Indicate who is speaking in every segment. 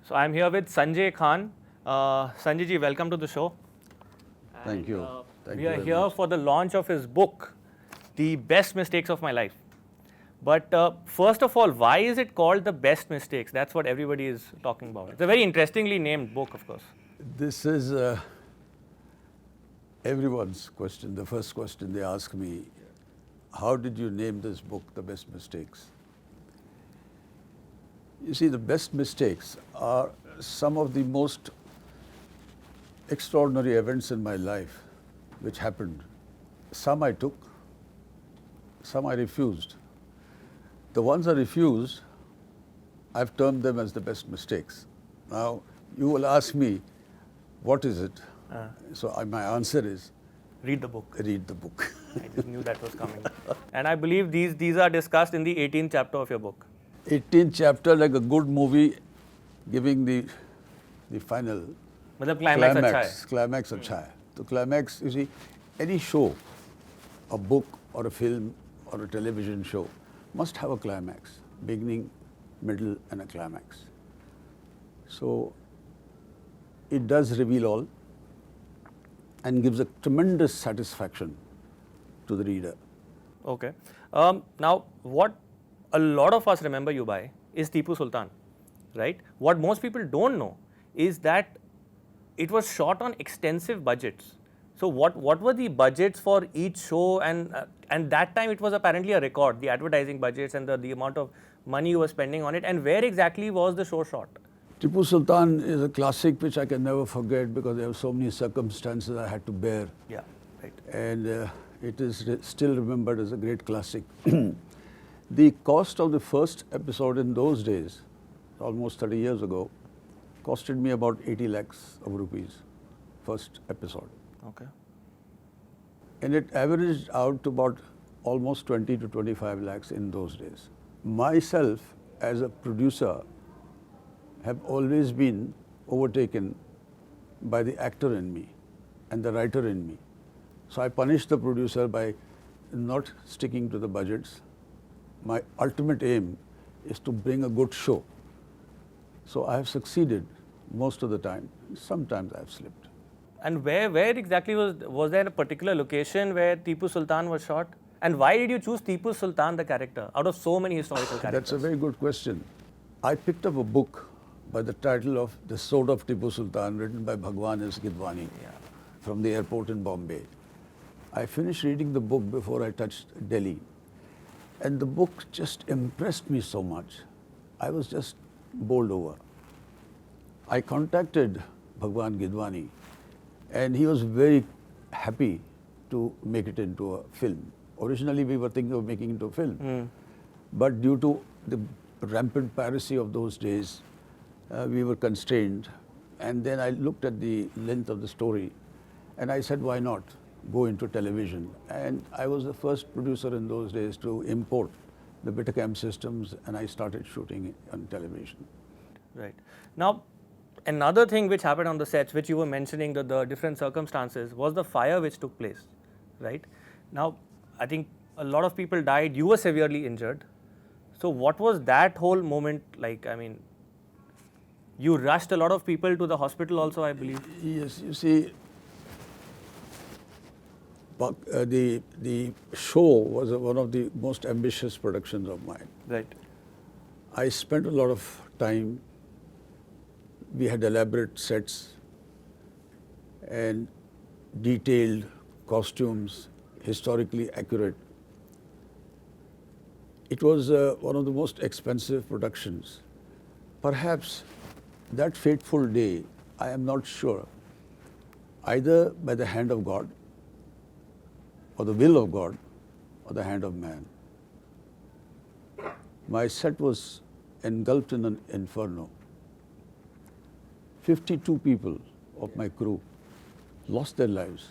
Speaker 1: So I'm here with Sanjay Khan. Sanjay ji, welcome to the show.
Speaker 2: Thank you.
Speaker 1: We are here for the launch of his book, The Best Mistakes of My Life. But first of all, why is it called The Best Mistakes? That's what everybody is talking about. It's a very interestingly named book, of course.
Speaker 2: This is everyone's question. The first question they ask me, how did you name this book, The Best Mistakes? You see, the best mistakes are some of the most extraordinary events in my life which happened. Some I took, some I refused. The ones I refused, I've termed them as the best mistakes. Now, you will ask me, what is it? So my answer is,
Speaker 1: read the book.
Speaker 2: Read the book.
Speaker 1: I just knew that was coming. And I believe these are discussed in the 18th chapter of your book.
Speaker 2: 18th chapter, like a good movie, giving the final
Speaker 1: climax.
Speaker 2: Climax अच्छा है. The climax, you see, any show, a book or a film or a television show must have a climax, beginning, middle and a climax. So it does reveal all and gives a tremendous satisfaction to the reader.
Speaker 1: Okay. Now, what a lot of us remember you by is Tipu Sultan, right? What most people don't know is that it was shot on extensive budgets. So what were the budgets for each show, and that time it was apparently a record, the advertising budgets and the amount of money you were spending on it, and where exactly was the show shot?
Speaker 2: Tipu Sultan is a classic which I can never forget because there were so many circumstances I had to bear.
Speaker 1: Yeah, right.
Speaker 2: And it is still remembered as a great classic. The cost of the first episode in those days, almost 30 years ago, costed me about 80 lakhs of rupees, first episode.
Speaker 1: Okay.
Speaker 2: And it averaged out to about almost 20 to 25 lakhs in those days. Myself, as a producer, have always been overtaken by the actor in me and the writer in me. So I punished the producer by not sticking to the budgets. My ultimate aim is to bring a good show. So I have succeeded most of the time. Sometimes I have slipped.
Speaker 1: And where exactly was there a particular location where Tipu Sultan was shot? And why did you choose Tipu Sultan, the character, out of so many historical characters?
Speaker 2: That's a very good question. I picked up a book by the title of The Sword of Tipu Sultan, written by Bhagwan S. Gidwani, from the airport in Bombay. I finished reading the book before I touched Delhi. And the book just impressed me so much. I was just bowled over. I contacted Bhagwan Gidwani, and he was very happy to make it into a film. Originally, we were thinking of making it into a film. But due to the rampant piracy of those days, we were constrained. And then I looked at the length of the story, and I said, why not go into television? And I was the first producer in those days to import the Betacam systems, and I started shooting on television.
Speaker 1: Right. Now, another thing which happened on the sets, which you were mentioning, the different circumstances, was the fire which took place, right? Now, I think a lot of people died. You were severely injured. So what was that whole moment like? I mean, you rushed a lot of people to the hospital also, I believe.
Speaker 2: Yes, you see, the show was one of the most ambitious productions of mine.
Speaker 1: Right.
Speaker 2: I spent a lot of time. We had elaborate sets and detailed costumes, historically accurate. It was one of the most expensive productions. Perhaps that fateful day, I am not sure, either by the hand of God, or the will of God, or the hand of man. My set was engulfed in an inferno. 52 people of my crew lost their lives.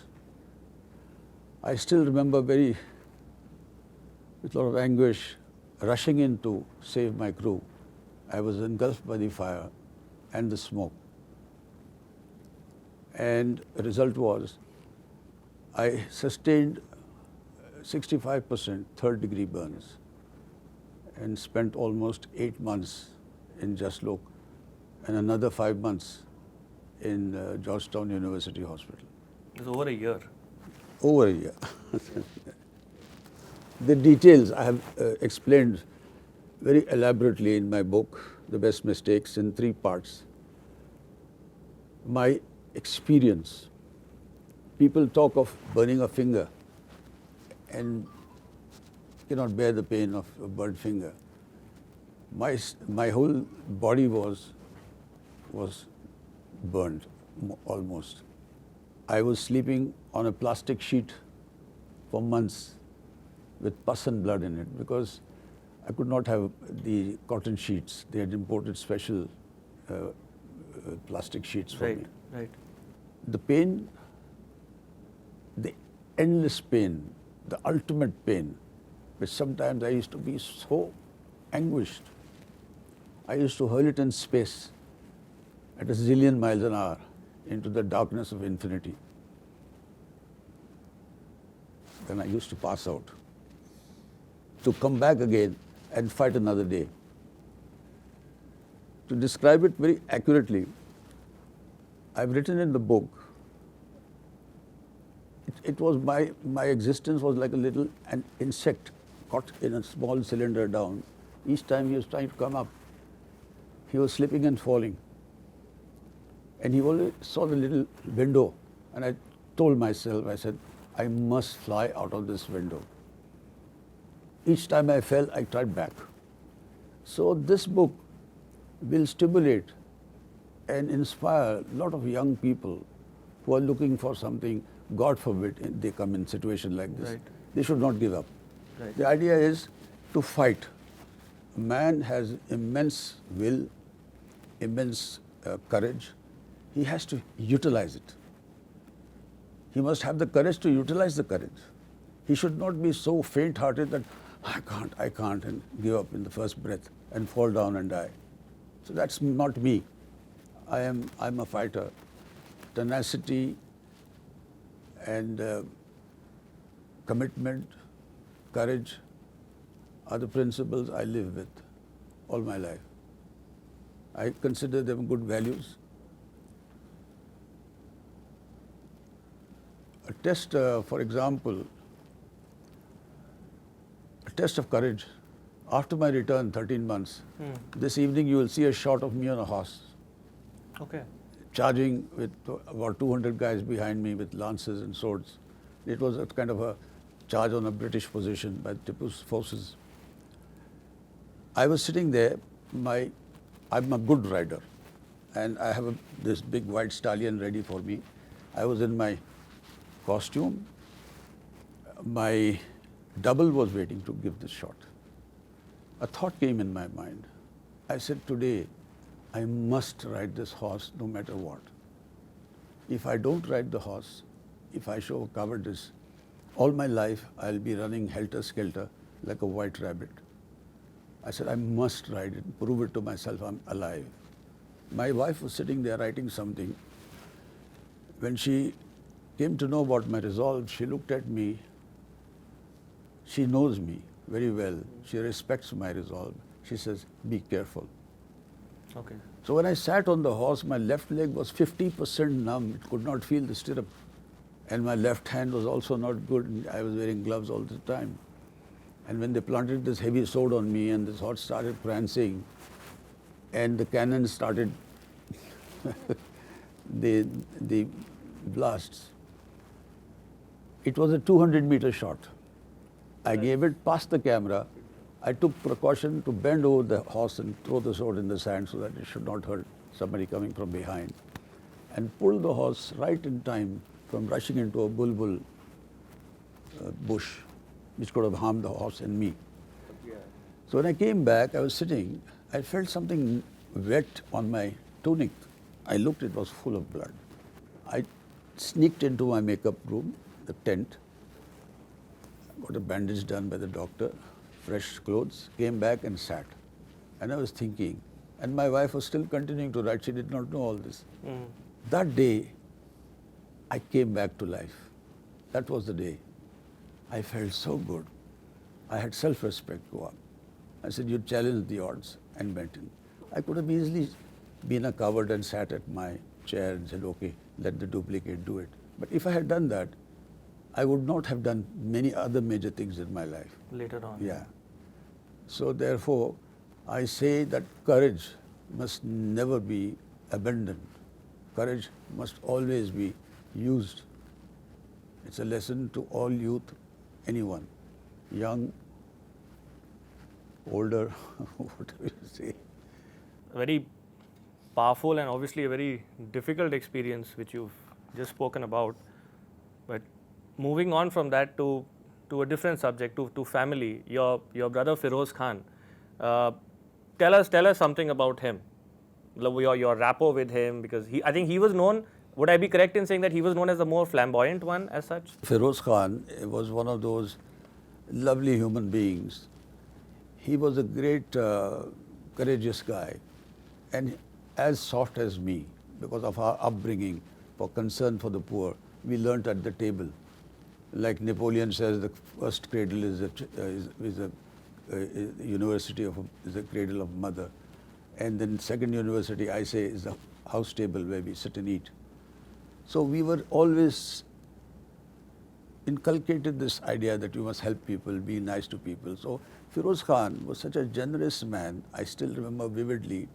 Speaker 2: I still remember with a lot of anguish, rushing in to save my crew. I was engulfed by the fire and the smoke. And the result was, I sustained 65% third-degree burns and spent almost 8 months in Jaslok and another 5 months in Georgetown University Hospital.
Speaker 1: It was over a year.
Speaker 2: Over a year. The details I have explained very elaborately in my book, The Best Mistakes, in 3 parts. My experience. People talk of burning a finger and cannot bear the pain of a burnt finger. My whole body was burned almost. I was sleeping on a plastic sheet for months with pus and blood in it because I could not have the cotton sheets. They had imported special plastic sheets for me.
Speaker 1: Right.
Speaker 2: The pain, the endless pain, the ultimate pain, which sometimes I used to be so anguished. I used to hurl it in space at a zillion miles an hour into the darkness of infinity. Then I used to pass out, to come back again and fight another day. To describe it very accurately, I've written in the book, it was my existence was like a little an insect caught in a small cylinder down. Each time he was trying to come up, he was slipping and falling. And he always saw the little window, and I told myself, I said, I must fly out of this window. Each time I fell, I tried back. So this book will stimulate and inspire a lot of young people who are looking for something. God forbid they come in a situation like this.
Speaker 1: Right.
Speaker 2: They should not give up.
Speaker 1: Right.
Speaker 2: The idea is to fight. Man has immense will, immense courage. He has to utilize it. He must have the courage to utilize the courage. He should not be so faint-hearted that I can't, and give up in the first breath and fall down and die. So that's not me. I'm a fighter. Tenacity and commitment, courage are the principles I live with all my life. I consider them good values. A test, for example, a test of courage. After my return, 13 months, this evening you will see a shot of me on a horse,
Speaker 1: Okay.
Speaker 2: charging with about 200 guys behind me with lances and swords. It was a kind of a charge on a British position by Tipu's forces. I was sitting there, I'm a good rider, and I have this big white stallion ready for me. I was in my costume. My double was waiting to give this shot. A thought came in my mind. I said, today, I must ride this horse no matter what. If I don't ride the horse, if I show cowardice, all my life I'll be running helter-skelter like a white rabbit. I said, I must ride it, prove it to myself I'm alive. My wife was sitting there writing something. When she came to know about my resolve, she looked at me. She knows me very well. She respects my resolve. She says, be careful.
Speaker 1: Okay.
Speaker 2: So when I sat on the horse, my left leg was 50% numb. It could not feel the stirrup. And my left hand was also not good. I was wearing gloves all the time. And when they planted this heavy sword on me and this horse started prancing and the cannon started the blasts, it was a 200-meter shot. I gave it past the camera. I took precaution to bend over the horse and throw the sword in the sand so that it should not hurt somebody coming from behind, and pulled the horse right in time from rushing into a bulbul bush, which could have harmed the horse and me.
Speaker 1: Yeah.
Speaker 2: So when I came back, I was sitting, I felt something wet on my tunic. I looked, it was full of blood. I sneaked into my makeup room, the tent, got a bandage done by the doctor, fresh clothes, came back and sat. And I was thinking, and my wife was still continuing to write, she did not know all this. That day, I came back to life. That was the day. I felt so good. I had self-respect go up. I said, you challenged the odds and went in. I could have easily been a coward and sat at my chair and said, okay, let the duplicate do it. But if I had done that, I would not have done many other major things in my life.
Speaker 1: Later on.
Speaker 2: Yeah. So therefore, I say that courage must never be abandoned. Courage must always be used. It's a lesson to all youth, anyone, young, older, whatever you say.
Speaker 1: Very powerful and obviously a very difficult experience which you've just spoken about. But moving on from that to a different subject, to family, your brother Feroze Khan. Tell us something about him. Your rapport with him, because I think he was known. Would I be correct in saying that he was known as the more flamboyant one as such?
Speaker 2: Feroze Khan was one of those lovely human beings. He was a great, courageous guy, and as soft as me, because of our upbringing, for concern for the poor. We learnt at the table. Like Napoleon says, the first cradle is a university is a cradle of mother, and then second university, I say, is the house table where we sit and eat. So we were always inculcated this idea that you must help people, be nice to people. So Feroze Khan was such a generous man. I still remember vividly.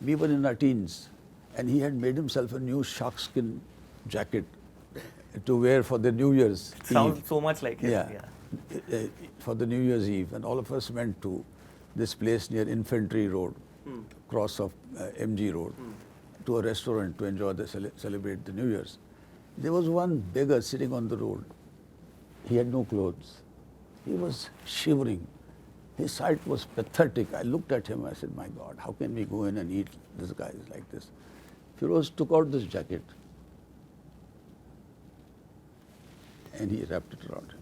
Speaker 2: We were in our teens, and he had made himself a new sharkskin jacket to wear for the New Year's Eve.
Speaker 1: Sounds so much like him.
Speaker 2: Yeah. For the New Year's Eve, and all of us went to this place near Infantry Road, cross of MG Road, to a restaurant to enjoy celebrate the New Year's. There was one beggar sitting on the road. He had no clothes. He was shivering. His sight was pathetic. I looked at him. I said, my God, how can we go in and eat this guy is like this? Feroze took out this jacket and he wrapped it around him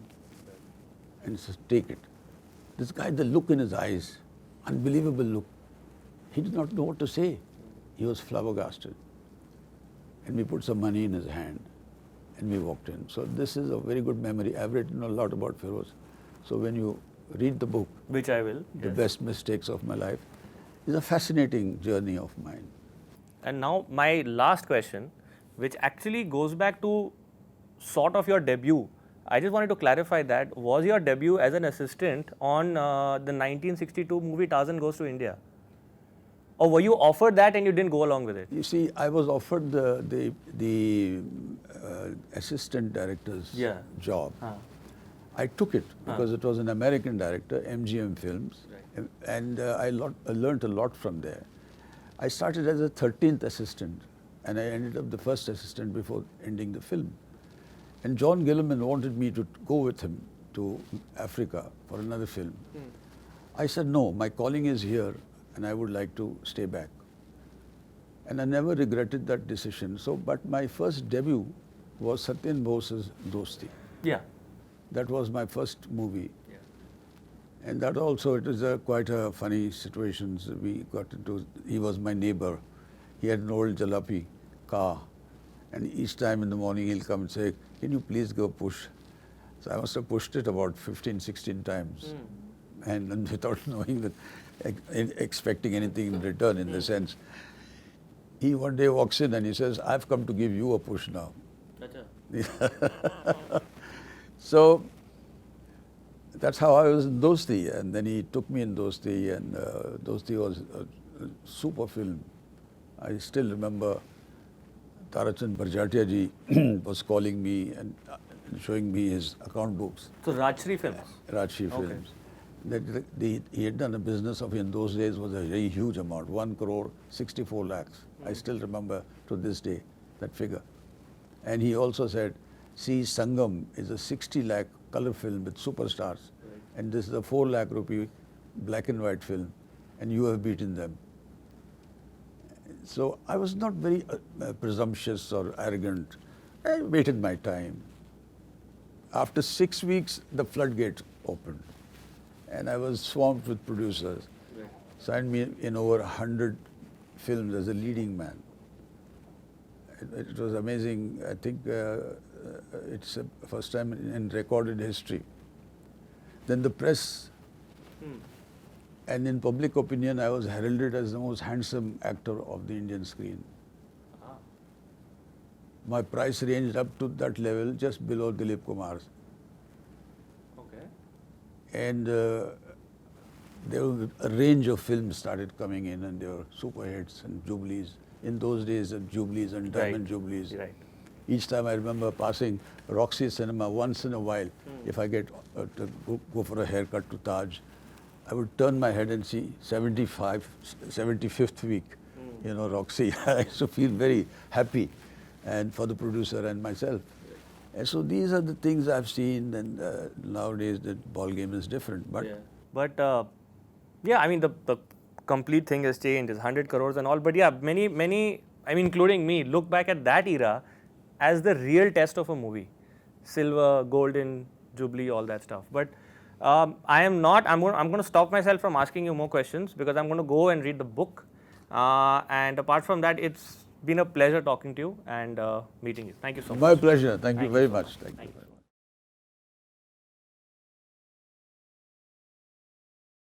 Speaker 2: and he said, take it. This guy, the look in his eyes, unbelievable look. He did not know what to say. He was flabbergasted. And we put some money in his hand and we walked in. So this is a very good memory. I've written a lot about Feroze. So when you read the book,
Speaker 1: which I will,
Speaker 2: The Best Mistakes of My Life, is a fascinating journey of mine.
Speaker 1: And now my last question, which actually goes back to sort of your debut. I just wanted to clarify that. Was your debut as an assistant on the 1962 movie Tarzan Goes to India? Or were you offered that and you didn't go along with it?
Speaker 2: You see, I was offered the assistant director's job. I took it because it was an American director, MGM Films, and I learned a lot from there. I started as a 13th assistant, and I ended up the first assistant before ending the film. And John Gilliman wanted me to go with him to Africa for another film. I said, no, my calling is here, and I would like to stay back. And I never regretted that decision. So, but my first debut was Satyen Bose's Dosti.
Speaker 1: Yeah.
Speaker 2: That was my first movie. And that also, it is quite a funny situation. So we got into, he was my neighbor. He had an old jalopy car. And each time in the morning he'll come and say, can you please go push? So I must have pushed it about 15, 16 times. And without knowing that, expecting anything in return in the sense. He one day walks in and he says, I've come to give you a push now. So that's how I was in Dosti, and then he took me in Dosti, and Dosti was a super film. I still remember Tarachand Barjatia ji was calling me and showing me his account books.
Speaker 1: So Rajshri Films?
Speaker 2: Rajshri Films. That he had done a business of, in those days, was a very huge amount, 1 crore 64 lakhs. I still remember to this day that figure. And he also said, see, Sangam is a 60 lakh color film with superstars, and this is a 4 lakh rupee black and white film, and you have beaten them. So I was not very presumptuous or arrogant. I waited my time. After 6 weeks, the floodgate opened, and I was swamped with producers. Signed me in over 100 films as a leading man. It was amazing. I think it's the first time in recorded history. Then the press And in public opinion, I was heralded as the most handsome actor of the Indian screen. My price ranged up to that level, just below Dilip Kumar's.
Speaker 1: Okay.
Speaker 2: And there was a range of films started coming in, and they were super hits and jubilees. In those days, jubilees and diamond jubilees.
Speaker 1: Right.
Speaker 2: Each time I remember passing Roxy Cinema once in a while. If I get to go for a haircut to Taj, I would turn my head and see 75th week, you know, Roxy. I used to feel very happy, and for the producer and myself. And so these are the things I've seen, and nowadays the ball game is different. But
Speaker 1: yeah, I mean the complete thing has changed. It's 100 crores and all. But yeah, many, I mean, including me, look back at that era as the real test of a movie. Silver, golden, jubilee, all that stuff. But I'm going to stop myself from asking you more questions because I'm going to go and read the book. And apart from that, it's been a pleasure talking to you and meeting you. Thank you so much.
Speaker 2: My pleasure. Thank you very much. Thank you.